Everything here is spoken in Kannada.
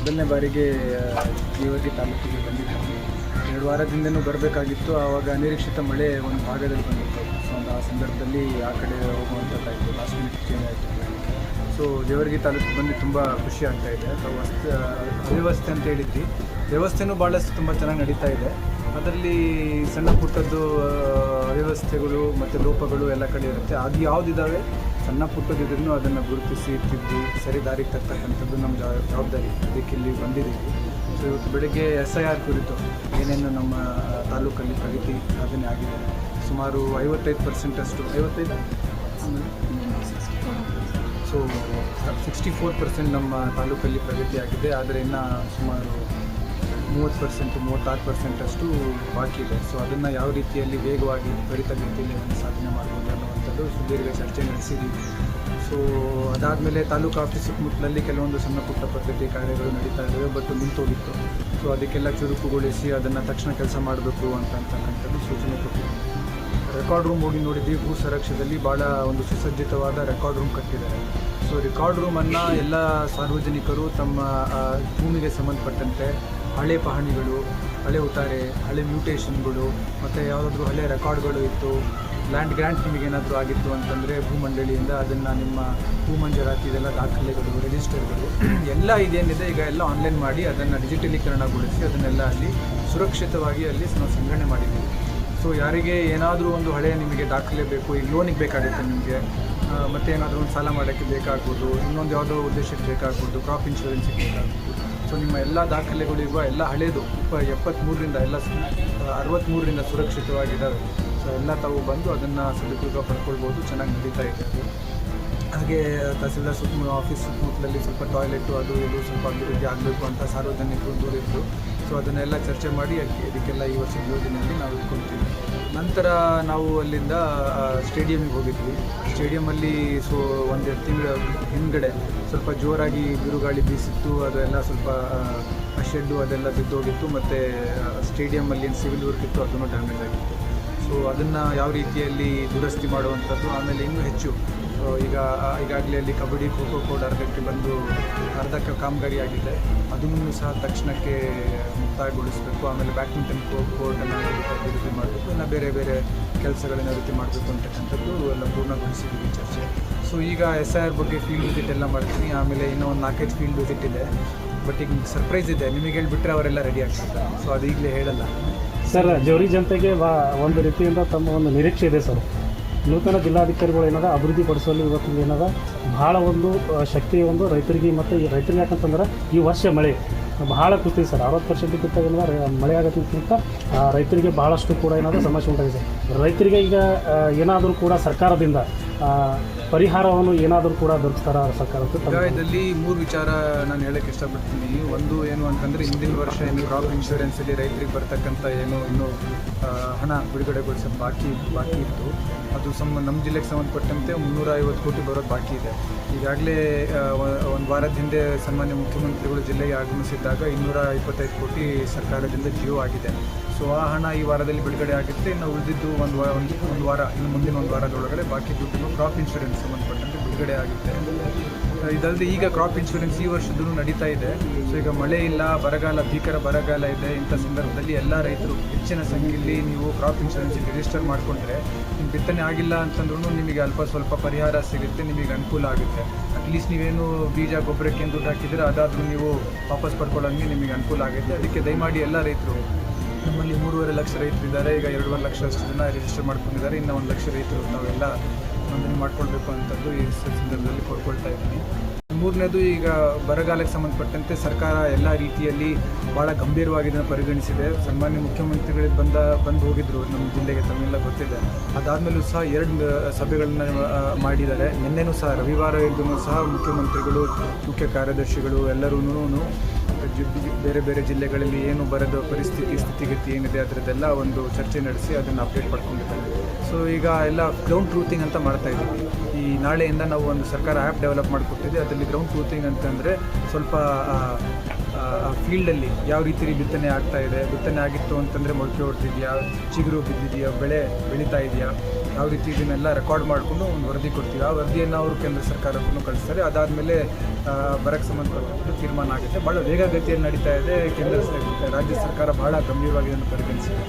ಮೊದಲನೇ ಬಾರಿಗೆ ಜೇವರ್ಗಿ ತಾಲೂಕಿಗೆ ಬಂದಿದ್ದೀನಿ. 2 ವಾರದಿಂದನೂ ಬರಬೇಕಾಗಿತ್ತು. ಆವಾಗ ಅನಿರೀಕ್ಷಿತ ಮಳೆ ಒಂದು ಭಾಗದಲ್ಲಿ ಬಂದಿತ್ತು. ಸೊ ಆ ಸಂದರ್ಭದಲ್ಲಿ ಆ ಕಡೆ ಹೋಗುವಂಥದ್ದಾಯಿತು. ಲಾಸ್ಟ್ ಮಿನಿಟ್ ಚೇಂಜ್ ಆಯಿತು. ಸೊ ಜೇವರ್ಗಿ ತಾಲೂಕಿಗೆ ಬಂದು ತುಂಬ ಖುಷಿ ಆಗ್ತಾಯಿದೆ. ಅವ್ಯವಸ್ಥೆ ಅಂತ ಹೇಳಿದ್ರಿ, ವ್ಯವಸ್ಥೆನೂ ಭಾಳಷ್ಟು ತುಂಬ ಚೆನ್ನಾಗಿ ನಡೀತಾ ಇದೆ. ಅದರಲ್ಲಿ ಸಣ್ಣ ಪುಟ್ಟದ್ದು ಅವ್ಯವಸ್ಥೆಗಳು ಮತ್ತು ಲೋಪಗಳು ಎಲ್ಲ ಕಡೆ ಇರುತ್ತೆ. ಅದು ಯಾವುದಿದ್ದಾವೆ ಸಣ್ಣ ಪುಟ್ಟದಿದ್ರೂ ಅದನ್ನು ಗುರುತಿಸಿ ತಿದ್ದಿ ಸರಿ ದಾರಿಗೆ ತರ್ತಕ್ಕಂಥದ್ದು ನಮ್ಮ ಜವಾಬ್ದಾರಿ. ಅದಕ್ಕೆ ಇಲ್ಲಿ ಬಂದಿದ್ದೀವಿ. ಸೊ ಇವತ್ತು ಬೆಳಗ್ಗೆ SIR ಕುರಿತು ಏನೇನು ನಮ್ಮ ತಾಲೂಕಲ್ಲಿ ಪ್ರಗತಿ ಸಾಧನೆ ಆಗಿದೆ, ಸುಮಾರು 55% ಅಷ್ಟು 55 ಸೊ 64% ನಮ್ಮ ತಾಲೂಕಲ್ಲಿ ಪ್ರಗತಿ ಆಗಿದೆ. ಆದರೆ ಇನ್ನು ಸುಮಾರು 36% ಅಷ್ಟು ಬಾಕಿ ಇದೆ. ಸೊ ಅದನ್ನು ಯಾವ ರೀತಿಯಲ್ಲಿ ವೇಗವಾಗಿ ತ್ವರಿತಗತಿಯಲ್ಲಿ ಅದನ್ನು ಸಾಧನೆ ಮಾಡ್ಬೋದು ಅನ್ನುವಂಥದ್ದು ಸುದೀರ್ಘ ಚರ್ಚೆ ನಡೆಸಿದ್ದೀವಿ. ಸೊ ಅದಾದಮೇಲೆ ತಾಲೂಕು ಆಫೀಸ್ ಸುತ್ತಮುತ್ತಲಲ್ಲಿ ಕೆಲವೊಂದು ಸಣ್ಣ ಪುಟ್ಟ ಪದ್ಧತಿ ಕಾರ್ಯಗಳು ನಡೀತಾ ಇದ್ದಾವೆ, ಬಟ್ ನಿಂತೋಗಿತ್ತು. ಸೊ ಅದಕ್ಕೆಲ್ಲ ಚುರುಕುಗೊಳಿಸಿ ಅದನ್ನು ತಕ್ಷಣ ಕೆಲಸ ಮಾಡಬೇಕು ಅಂತಕ್ಕಂಥದ್ದು ಸೂಚನೆ ಕೊಟ್ಟಿದ್ದೀವಿ. ರೆಕಾರ್ಡ್ ರೂಮ್ ಹೋಗಿ ನೋಡಿದ್ವಿ. ಭೂ ಸಂರಕ್ಷಣೆಯಲ್ಲಿ ಭಾಳ ಒಂದು ಸುಸಜ್ಜಿತವಾದ ರೆಕಾರ್ಡ್ ರೂಮ್ ಕಟ್ಟಿದ್ದಾರೆ. ಸೊ ರೆಕಾರ್ಡ್ ರೂಮನ್ನು ಎಲ್ಲ ಸಾರ್ವಜನಿಕರು ತಮ್ಮ ಭೂಮಿಗೆ ಸಂಬಂಧಪಟ್ಟಂತೆ ಹಳೆ ಪಹಣಿಗಳು, ಹಳೆ ಉತ್ತಾರೆ, ಹಳೆ ಮ್ಯೂಟೇಷನ್ಗಳು ಮತ್ತು ಯಾವುದಾದ್ರೂ ಹಳೆ ರೆಕಾರ್ಡ್ಗಳು ಇತ್ತು, ಲ್ಯಾಂಡ್ ಗ್ರ್ಯಾಂಟ್ ನಿಮಗೇನಾದರೂ ಆಗಿತ್ತು ಅಂತಂದರೆ ಭೂಮಂಡಳಿಯಿಂದ ಅದನ್ನು ನಿಮ್ಮ ಭೂ ಮಂಜೂರಾತಿ ಇದೆಲ್ಲ ದಾಖಲೆಗಳು, ರಿಜಿಸ್ಟರ್ಗಳು ಎಲ್ಲ ಇದೇನಿದೆ ಈಗ ಎಲ್ಲ ಆನ್ಲೈನ್ ಮಾಡಿ ಅದನ್ನು ಡಿಜಿಟಲೀಕರಣಗೊಳಿಸಿ ಅದನ್ನೆಲ್ಲ ಅಲ್ಲಿ ಸುರಕ್ಷಿತವಾಗಿ ಅಲ್ಲಿ ನಾವು ಸಂಗ್ರಹಣೆ ಮಾಡಿದ್ದೀವಿ. ಸೊ ಯಾರಿಗೆ ಏನಾದರೂ ಒಂದು ಹಳೆಯ ನಿಮಗೆ ದಾಖಲೆ ಬೇಕು, ಈಗ ಲೋನಿಗೆ ಬೇಕಾಗುತ್ತೆ ನಿಮಗೆ, ಮತ್ತು ಏನಾದರೂ ಒಂದು ಸಾಲ ಮಾಡೋಕ್ಕೆ ಬೇಕಾಗ್ಬೋದು, ಇನ್ನೊಂದು ಯಾವುದೋ ಉದ್ದೇಶಕ್ಕೆ ಬೇಕಾಗ್ಬೋದು, ಕ್ರಾಪ್ ಇನ್ಶೂರೆನ್ಸಿಗೆ ಬೇಕಾಗ್ಬೋದು. ಸೊ ನಿಮ್ಮ ಎಲ್ಲ ದಾಖಲೆಗಳಿರುವ ಎಲ್ಲ ಹಳೇದು 73ರಿಂದ ಎಲ್ಲ 63ರಿಂದ ಸುರಕ್ಷಿತವಾಗಿದ್ದಾವೆ. ಸೊ ಎಲ್ಲ ತಾವು ಬಂದು ಅದನ್ನು ಸದುಪಯೋಗ ಪಡ್ಕೊಳ್ಬೋದು. ಚೆನ್ನಾಗಿ ನಡೀತಾ ಇದೆ ಅದು. ಹಾಗೆ ತಹಸೀಲ್ದಾರ್ ಆಫೀಸ್ ಸುತ್ತಮುತ್ತಲಲ್ಲಿ ಸ್ವಲ್ಪ ಟಾಯ್ಲೆಟು ಅದು ಇದು ಸ್ವಲ್ಪ ಅಭಿವೃದ್ಧಿ ಆಗಬೇಕು ಅಂತ ಸಾರ್ವಜನಿಕರು ದೂರಿದ್ರು. ಸೊ ಅದನ್ನೆಲ್ಲ ಚರ್ಚೆ ಮಾಡಿ ಇದಕ್ಕೆಲ್ಲ ಈ ವರ್ಷದ ಯೋಜನೆಯಲ್ಲಿ ನಾವು ಇಟ್ಕೊಳ್ತೀವಿ. ನಂತರ ನಾವು ಅಲ್ಲಿಂದ ಸ್ಟೇಡಿಯಮ್ಗೆ ಹೋಗಿದ್ವಿ. ಸ್ಟೇಡಿಯಮಲ್ಲಿ ಸೊ 1-2 ತಿಂಗಳ ಹಿಂದ್ಗಡೆ ಸ್ವಲ್ಪ ಜೋರಾಗಿ ಬಿರುಗಾಳಿ ಬೀಸಿತ್ತು. ಅದೆಲ್ಲ ಸ್ವಲ್ಪ ಶೆಡ್ಡು ಅದೆಲ್ಲ ಬಿದ್ದೋಗಿತ್ತು. ಮತ್ತು ಸ್ಟೇಡಿಯಮಲ್ಲಿ ಏನು ಸಿವಿಲ್ ವರ್ಕ್ ಇತ್ತು ಅದನ್ನು ಡ್ಯಾಮೇಜ್ ಆಗಿತ್ತು. ಸೊ ಅದನ್ನು ಯಾವ ರೀತಿಯಲ್ಲಿ ದುರಸ್ತಿ ಮಾಡುವಂಥದ್ದು, ಆಮೇಲೆ ಇನ್ನೂ ಹೆಚ್ಚು ಈಗಾಗಲೇ ಅಲ್ಲಿ ಕಬಡ್ಡಿ, ಖೋ ಖೋ ಕೋಡ್ ಅರ್ಧಕ್ಕೆ ಕಾಮಗಾರಿ ಆಗಿದೆ. ಅದನ್ನು ಸಹ ತಕ್ಷಣಕ್ಕೆ ಮುಕ್ತಾಯಗೊಳಿಸಬೇಕು. ಆಮೇಲೆ ಬ್ಯಾಡ್ಮಿಂಟನ್ ಕೋರ್ಟನ್ನು ಅಭಿವೃದ್ಧಿ ಮಾಡಬೇಕು. ಇನ್ನು ಬೇರೆ ಬೇರೆ ಕೆಲಸಗಳನ್ನು ಅಭಿವೃದ್ಧಿ ಮಾಡಬೇಕು ಅಂತಕ್ಕಂಥದ್ದು ಎಲ್ಲ ಪೂರ್ಣಗೊಳಿಸಿದ್ದೀವಿ ಚರ್ಚೆ. ಸೊ ಈಗ SIR ಬಗ್ಗೆ ಫೀಲ್ಡ್ ವಿಸಿಟ್ ಎಲ್ಲ ಮಾಡ್ತೀನಿ. ಆಮೇಲೆ ಇನ್ನೂ ಒಂದು 4-5 ಫೀಲ್ಡ್ ವಿಸಿಟ್ ಇದೆ. ಬಟ್ ಈಗ ಸರ್ಪ್ರೈಸ್ ಇದೆ, ನಿಮಗೆ ಹೇಳಿಬಿಟ್ರೆ ಅವರೆಲ್ಲ ರೆಡಿ ಆಗ್ತಾರೆ. ಸೊ ಅದು ಈಗಲೇ ಹೇಳಲ್ಲ. ಸರ್, ಜವರಿ ಜನತೆಗೆ ಒಂದು ರೀತಿಯಿಂದ ತಮ್ಮ ಒಂದು ನಿರೀಕ್ಷೆ ಇದೆ ಸರ್. ನೂತನ ಜಿಲ್ಲಾಧಿಕಾರಿಗಳು ಏನಾದ ಅಭಿವೃದ್ಧಿ ಪಡಿಸಲು ಇವತ್ತಿಂದ ಏನಾದ ಭಾಳ ಒಂದು ಶಕ್ತಿ ಒಂದು ರೈತರಿಗೆ, ಮತ್ತು ಈ ರೈತರಿಗೆ ಯಾಕಂತಂದ್ರೆ ಈ ವರ್ಷ ಮಳೆ ಭಾಳ ಕೂತಿದೆ ಸರ್. 60% ಮಳೆ ಆಗೋದಕ್ಕಿಂತ ರೈತರಿಗೆ ಭಾಳಷ್ಟು ಕೂಡ ಏನಾದರೂ ಸಮಸ್ಯೆ ಉಂಟಾಗಿದೆ. ರೈತರಿಗೆ ಈಗ ಏನಾದರೂ ಕೂಡ ಸರ್ಕಾರದಿಂದ ಪರಿಹಾರವನ್ನು ಏನಾದರೂ ಕೂಡ ದೊರಕಿಸ್ತಾರ ಸರ್ಕಾರಕ್ಕೆ? ಇದರಲ್ಲಿ 3 ವಿಚಾರ ನಾನು ಹೇಳೋಕ್ಕೆ ಇಷ್ಟಪಡ್ತೀನಿ. ಒಂದು ಏನು ಅಂತಂದರೆ, ಹಿಂದಿನ ವರ್ಷ ಏನು ಕ್ರಾಪ್ ಇನ್ಶೂರೆನ್ಸಲ್ಲಿ ರೈತರಿಗೆ ಬರ್ತಕ್ಕಂಥ ಏನು ಇನ್ನೂ ಹಣ ಬಿಡುಗಡೆಗೊಳಿಸೋದು ಬಾಕಿ ಇತ್ತು. ಅದು ನಮ್ಮ ಜಿಲ್ಲೆಗೆ ಸಂಬಂಧಪಟ್ಟಂತೆ 350 ಕೋಟಿ ಬರೋದು ಬಾಕಿ ಇದೆ. ಈಗಾಗಲೇ 1 ವಾರದ ಹಿಂದೆ ಸನ್ಮಾನ್ಯ ಮುಖ್ಯಮಂತ್ರಿಗಳು ಜಿಲ್ಲೆಗೆ ಆಗಮಿಸಿದ್ದಾಗ 225 ಕೋಟಿ ಸರ್ಕಾರದಿಂದ ಜಿಯೋ ಆಗಿದೆ. ಸೊ ಆ ಹಣ ಈ ವಾರದಲ್ಲಿ ಬಿಡುಗಡೆ ಆಗುತ್ತೆ. ಇನ್ನು ಉಳಿದಿದ್ದು ಒಂದು ವಾರ, ಇನ್ನು ಮುಂದಿನ 1 ವಾರದೊಳಗಡೆ ಬಾಕಿ ದುಡ್ಡು ಕ್ರಾಪ್ ಇನ್ಶೂರೆನ್ಸ್ ಸಂಬಂಧಪಟ್ಟಂತೆ ಬಿಡುಗಡೆ ಆಗುತ್ತೆ. ಇದಲ್ಲದೆ ಈಗ ಕ್ರಾಪ್ ಇನ್ಶೂರೆನ್ಸ್ ಈ ವರ್ಷದೂ ನಡೀತಾ ಇದೆ. ಸೊ ಈಗ ಮಳೆ ಇಲ್ಲ, ಭೀಕರ ಬರಗಾಲ ಇದೆ. ಇಂಥ ಸಂದರ್ಭದಲ್ಲಿ ಎಲ್ಲ ರೈತರು ಹೆಚ್ಚಿನ ಸಂಖ್ಯೆಯಲ್ಲಿ ನೀವು ಕ್ರಾಪ್ ಇನ್ಶೂರೆನ್ಸಿಗೆ ರಿಜಿಸ್ಟರ್ ಮಾಡಿಕೊಂಡ್ರೆ ನಿಮ್ಮ ಬಿತ್ತನೆ ಆಗಿಲ್ಲ ಅಂತಂದ್ರೂ ನಿಮಗೆ ಅಲ್ಪ ಸ್ವಲ್ಪ ಪರಿಹಾರ ಸಿಗುತ್ತೆ, ನಿಮಗೆ ಅನುಕೂಲ ಆಗುತ್ತೆ. ಅಟ್ಲೀಸ್ಟ್ ನೀವೇನು ಬೀಜ ಗೊಬ್ಬರಕ್ಕೆ ಏನು ದುಡ್ಡು ಹಾಕಿದರೆ ಅದಾದರೂ ನೀವು ವಾಪಸ್ ಪಡ್ಕೊಳ್ಳೋಂಗೆ ನಿಮಗೆ ಅನುಕೂಲ ಆಗುತ್ತೆ. ಅದಕ್ಕೆ ದಯಮಾಡಿ ಎಲ್ಲ ರೈತರು, ನಮ್ಮಲ್ಲಿ 3.5 ಲಕ್ಷ ರೈತರಿದ್ದಾರೆ. ಈಗ 2.5 ಲಕ್ಷ ಅಷ್ಟು ಜನ ರಿಜಿಸ್ಟರ್ ಮಾಡ್ಕೊಂಡಿದ್ದಾರೆ. ಇನ್ನು 1 ಲಕ್ಷ ರೈತರು ನಾವೆಲ್ಲ ನೋಂದಣಿ ಮಾಡ್ಕೊಳ್ಬೇಕು ಅಂತದ್ದು ಈ ಸಂದರ್ಭದಲ್ಲಿ ಕೋರ್ಕೊಳ್ತಾ ಇದ್ದೀನಿ. 3ನೇದು, ಈಗ ಬರಗಾಲಕ್ಕೆ ಸಂಬಂಧಪಟ್ಟಂತೆ ಸರ್ಕಾರ ಎಲ್ಲ ರೀತಿಯಲ್ಲಿ ಭಾಳ ಗಂಭೀರವಾಗಿ ಇದನ್ನು ಪರಿಗಣಿಸಿದೆ. ಸನ್ಮಾನ್ಯ ಮುಖ್ಯಮಂತ್ರಿಗಳಿಗೆ ಬಂದು ಹೋಗಿದ್ದರು ನಮ್ಮ ಜಿಲ್ಲೆಗೆ, ತಮ್ಮೆಲ್ಲ ಗೊತ್ತಿದೆ. ಅದಾದಮೇಲೂ ಸಹ 2 ಸಭೆಗಳನ್ನು ಮಾಡಿದ್ದಾರೆ. ನಿನ್ನೆನೂ ಸಹ ರವಿವಾರ ಇದ್ದೂ ಸಹ ಮುಖ್ಯಮಂತ್ರಿಗಳು, ಮುಖ್ಯ ಕಾರ್ಯದರ್ಶಿಗಳು ಎಲ್ಲರೂ ಬೇರೆ ಬೇರೆ ಜಿಲ್ಲೆಗಳಲ್ಲಿ ಏನು ಬರದ ಸ್ಥಿತಿಗತಿ ಏನಿದೆ ಅದರದ್ದೆಲ್ಲ ಒಂದು ಚರ್ಚೆ ನಡೆಸಿ ಅದನ್ನು ಅಪ್ಡೇಟ್ ಪಡ್ಕೊಂಡಿದ್ದಾರೆ. ಸೊ ಈಗ ಎಲ್ಲ ಗ್ರೌಂಡ್ ಟ್ರೂತಿಂಗ್ ಅಂತ ಮಾಡ್ತಾ ಇದ್ದೀವಿ. ಈ ನಾಳೆಯಿಂದ ನಾವು ಒಂದು ಸರ್ಕಾರ ಆ್ಯಪ್ ಡೆವಲಪ್ ಮಾಡಿಕೊಟ್ಟಿದೆ. ಅದರಲ್ಲಿ ಗ್ರೌಂಡ್ ಟ್ರೂತಿಂಗ್ ಅಂತಂದರೆ ಸ್ವಲ್ಪ ಫೀಲ್ಡಲ್ಲಿ ಯಾವ ರೀತಿ ಬಿತ್ತನೆ ಆಗ್ತಾ ಇದೆ, ಬಿತ್ತನೆ ಆಗಿತ್ತು ಅಂತಂದರೆ ಮೊಳಕೆ ಹೊಡ್ತಿದೆಯಾ, ಚಿಗುರು ಬಿದ್ದಿದೆಯಾ, ಬೆಳೆ ಬೆಳೀತಾ ಇದೆಯಾ, ಯಾವ ರೀತಿ ಇದನ್ನೆಲ್ಲ ರೆಕಾರ್ಡ್ ಮಾಡಿಕೊಂಡು ಒಂದು ವರದಿ ಕೊಡ್ತೀವಿ. ಆ ವರದಿಯನ್ನು ಅವರು ಕೇಂದ್ರ ಸರ್ಕಾರಕ್ಕೂ ಕಳಿಸ್ತಾರೆ. ಅದಾದಮೇಲೆ ಬರಕ್ಕೆ ಸಂಬಂಧಪಟ್ಟಂತೆ ತೀರ್ಮಾನ ಆಗುತ್ತೆ. ಭಾಳ ವೇಗಗತಿಯಲ್ಲಿ ನಡೀತಾ ಇದೆ. ರಾಜ್ಯ ಸರ್ಕಾರ ಭಾಳ ಗಂಭೀರವಾಗಿ ಇದನ್ನು ಪರಿಗಣಿಸಿದೆ.